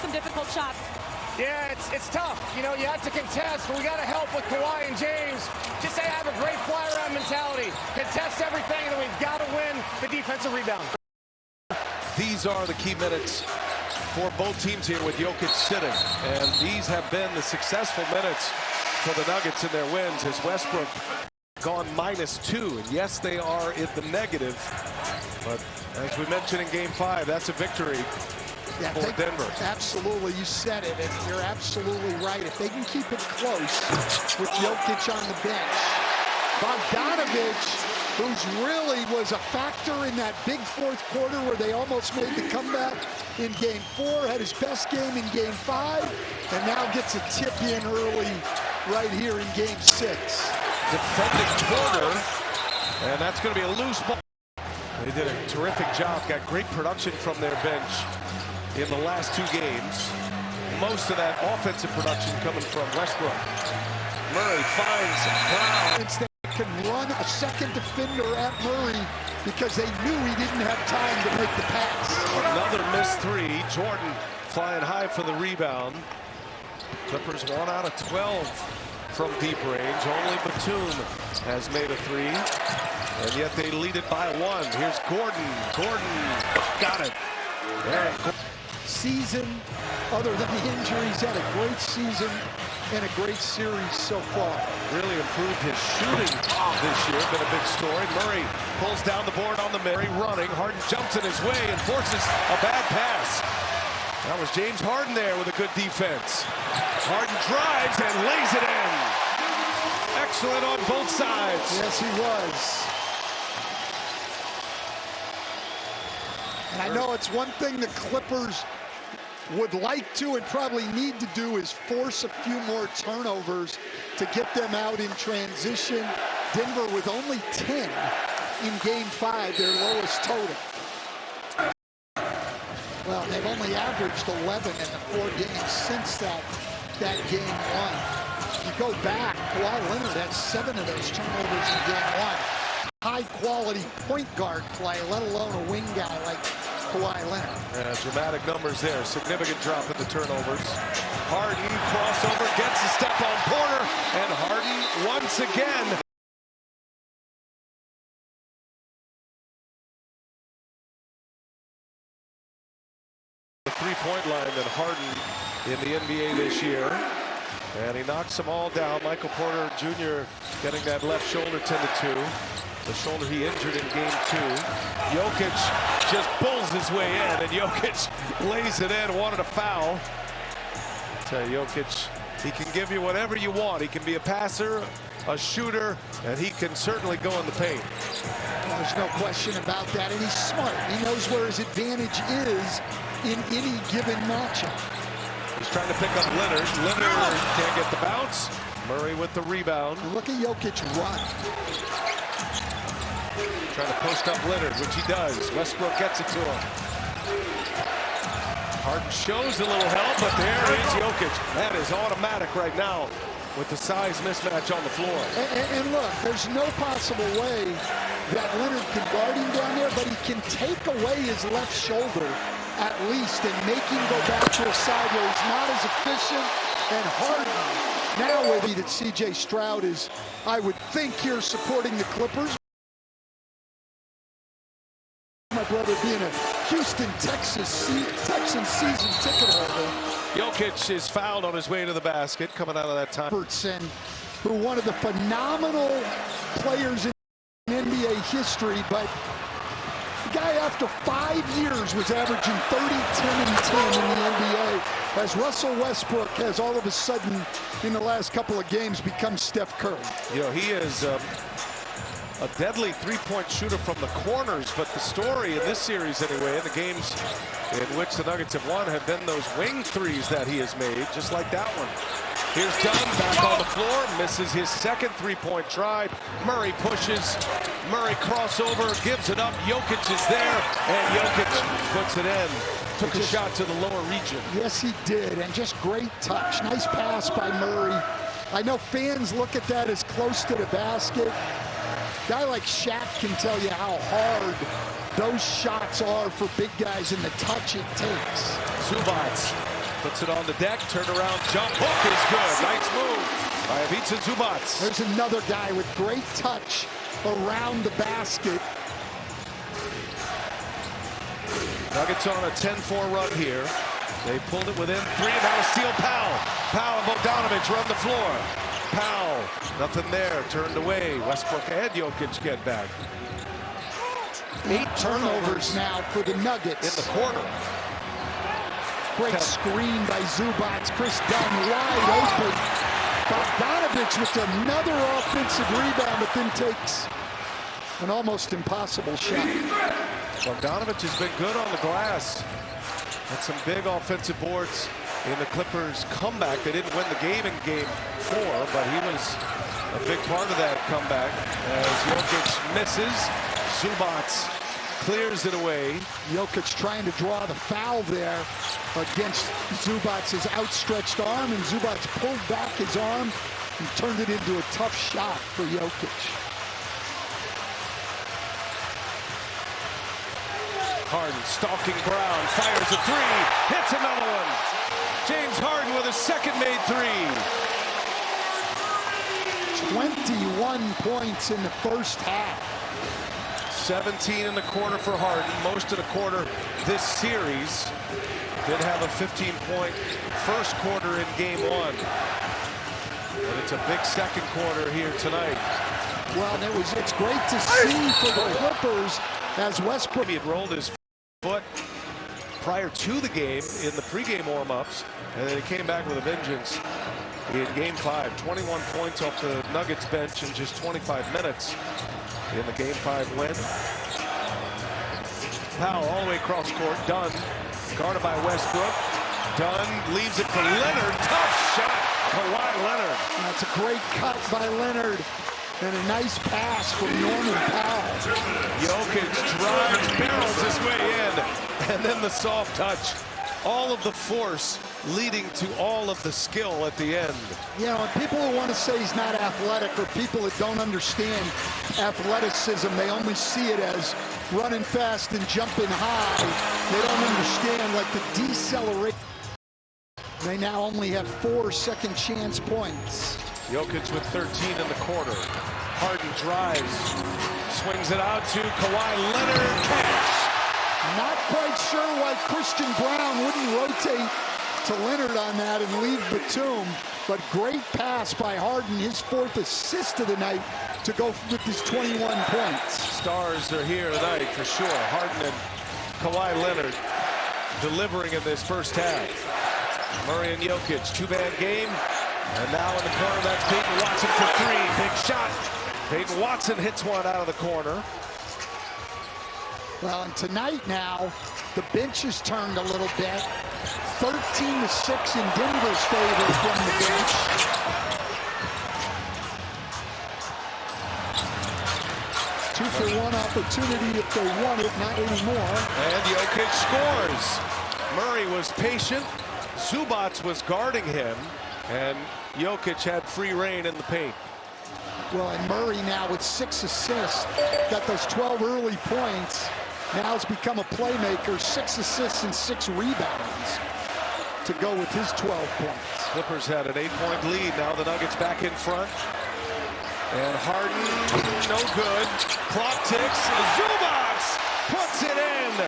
some difficult shots. Yeah, it's tough. You know, you have to contest, but we got to help with Kawhi and James. Just say have a great fly-around mentality. Contest everything, and then we've got to win the defensive rebound. These are the key minutes for both teams here with Jokic sitting. And these have been the successful minutes for the Nuggets in their wins as Westbrook gone -2. And yes, they are in the negative. But as we mentioned in Game 5, that's a victory for Denver. Absolutely, you said it, and you're absolutely right. If they can keep it close with Jokic on the bench, Bogdanović, who's really was a factor in that big fourth quarter where they almost made the comeback in Game 4, had his best game in Game 5, and now gets a tip in early right here in Game 6. Defending Porter, and that's going to be a loose ball. They did a terrific job, got great production from their bench in the last 2 games. Most of that offensive production coming from Westbrook. Murray finds Brown. Instead, can run a second defender at Murray because they knew he didn't have time to make the pass. Another missed 3. Jordan flying high for the rebound. Clippers 1 out of 12 from deep range. Only Batum has made a 3. And yet they lead it by 1. Here's Gordon. Gordon got it. Season, other than the injuries, had a great season and a great series so far. Really improved his shooting this year. Been a big story. Murray pulls down the board on the Murray running. Harden jumps in his way and forces a bad pass. That was James Harden there with a good defense. Harden drives and lays it in. Excellent on both sides. Yes, he was. And I know it's one thing the Clippers would like to and probably need to do is force a few more turnovers to get them out in transition. Denver with only 10 in Game 5, their lowest total. Well, they've only averaged 11 in the 4 games since that Game 1. You go back, Kawhi Leonard had 7 of those turnovers in Game 1. High-quality point guard play, let alone a wing guy like Kawhi Leonard. Yeah, dramatic numbers there. Significant drop in the turnovers. Harden crossover, gets a step on Porter, and Harden once again. The three-point line that Harden in the NBA this year. And he knocks them all down. Michael Porter Jr. getting that left shoulder tended to. The shoulder he injured in Game 2. Jokic just pulls his way in, and Jokic lays it in, wanted a foul. I tell you, Jokic, he can give you whatever you want. He can be a passer, a shooter, and he can certainly go in the paint. Well, there's no question about that, and he's smart. He knows where his advantage is in any given matchup. He's trying to pick up Leonard. Leonard can't get the bounce. Murray with the rebound. And look at Jokic run. Trying to post up Leonard, which he does. Westbrook gets it to him. Harden shows a little help, but there is Jokic. That is automatic right now with the size mismatch on the floor. And look, there's no possible way that Leonard can guard him down there, but he can take away his left shoulder at least and make him go back to a side where he's not as efficient. And Harden, now with that C.J. Stroud is, I would think, here supporting the Clippers. My brother being a Houston, Texans season ticket holder. Jokic is fouled on his way to the basket, coming out of that time. Robertson, who one of the phenomenal players in NBA history, but the guy after 5 years was averaging 30, 10, and 10 in the NBA, as Russell Westbrook has all of a sudden, in the last couple of games, become Steph Curry. You know, he is a deadly three-point shooter from the corners, but the story in this series anyway, in the games in which the Nuggets have won, have been those wing threes that he has made, just like that one. Here's Dunn back on the floor, misses his second three-point try. Murray pushes, Murray crossover, gives it up. Jokic is there, and Jokic puts it in. Took a shot to the lower region. Yes, he did, and just great touch. Nice pass by Murray. I know fans look at that as close to the basket. Guy like Shaq can tell you how hard those shots are for big guys and the touch it takes. Zubac Puts it on the deck, turnaround jump hook is good. Nice move by Ivica Zubac. There's another guy with great touch around the basket. Nuggets on a 10-4 run here. They pulled it within 3, and now a steal. Powell. Powell and Bogdanovich run the floor. Powell, nothing there, turned away. Westbrook and Jokic get back. 8 turnovers now for the Nuggets. In the quarter. Great screen by Zubac. Chris Dunn wide open. Bogdanovich with another offensive rebound, but then takes an almost impossible shot. Bogdanovich has been good on the glass. Had some big offensive boards in the Clippers' comeback. They didn't win the game in Game 4, but he was a big part of that comeback. As Jokic misses, Zubac clears it away. Jokic trying to draw the foul there against Zubac's outstretched arm, and Zubac pulled back his arm and turned it into a tough shot for Jokic. Harden stalking Brown, fires a 3, hits another one. James Harden with a second made 3. 21 points in the first half. 17 in the quarter for Harden, most of the quarter this series. Did have a 15-point first quarter in Game 1. But it's a big second quarter here tonight. Well, and it's great to see for the Clippers as Westbrook. He had rolled his foot prior to the game in the pregame warm-ups, and then he came back with a vengeance in Game 5. 21 points off the Nuggets bench in just 25 minutes in the Game 5 win. Powell all the way across court. Dunn guarded by Westbrook. Dunn leaves it for Leonard. Tough shot, Kawhi Leonard. That's a great cut by Leonard. And a nice pass from Norman Powell. Jokic drives, barrels his way in, and then the soft touch. All of the force leading to all of the skill at the end. You know, people who want to say he's not athletic, or people that don't understand athleticism, they only see it as running fast and jumping high. They don't understand, like, the deceleration. They now only have 4 second chance points. Jokic with 13 in the quarter. Harden drives, swings it out to Kawhi Leonard. Catch. Not quite sure why Christian Brown wouldn't rotate to Leonard on that and leave Batum, but great pass by Harden, his 4th assist of the night, to go with his 21 points. Stars are here tonight for sure. Harden and Kawhi Leonard delivering in this first half. Murray and Jokic, 2-man game. And now in the corner, that's Peyton Watson for 3. Big shot. Peyton Watson hits one out of the corner. Well, and tonight now, the bench has turned a little bit. 13-6 in Denver's favor from the bench. Two-for-one opportunity if they want it, not anymore. And Jokic scores. Murray was patient. Zubac was guarding him. And Jokic had free reign in the paint. Well, and Murray now with 6 assists, got those 12 early points. Now has become a playmaker, 6 assists and 6 rebounds to go with his 12 points. Clippers had an 8-point lead. Now the Nuggets back in front. And Harden, no good. Clock ticks.